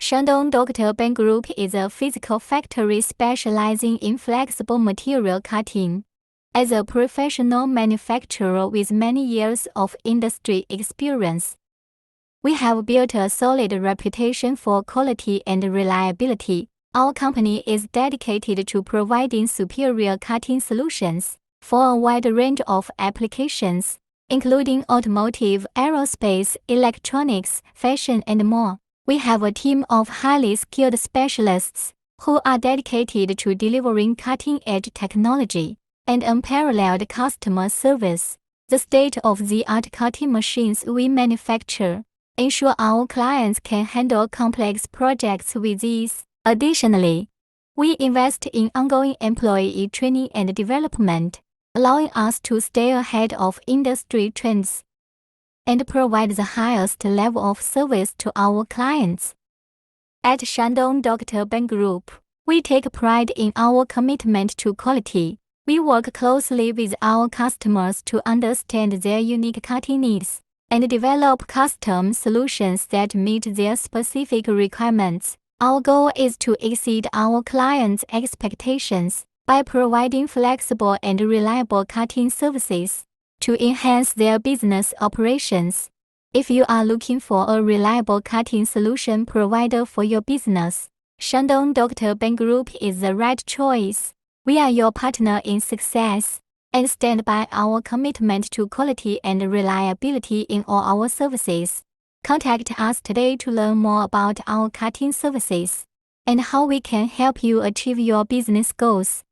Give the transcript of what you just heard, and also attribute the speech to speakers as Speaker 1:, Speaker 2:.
Speaker 1: Shandong Dr.Bang Group is a physical factory specializing in flexible material cutting. As a professional manufacturer with many years of industry experience, we have built a solid reputation for quality and reliability. Our company is dedicated to providing superior cutting solutions for a wide range of applications, including automotive, aerospace, electronics, fashion, and more. We have a team of highly skilled specialists who are dedicated to delivering cutting-edge technology and unparalleled customer service. The state-of-the-art cutting machines we manufacture ensure our clients can handle complex projects with ease. Additionally, we invest in ongoing employee training and development, allowing us to stay ahead of industry trends and provide the highest level of service to our clients. At Shandong Dr.Bang Group, we take pride in our commitment to quality. We work closely with our customers to understand their unique cutting needs and develop custom solutions that meet their specific requirements. Our goal is to exceed our clients' expectations by providing flexible and reliable cutting services to enhance their business operations. If you are looking for a reliable cutting solution provider for your business, Shandong Dr.Bang Group is the right choice. We are your partner in success and stand by our commitment to quality and reliability in all our services. Contact us today to learn more about our cutting services and how we can help you achieve your business goals.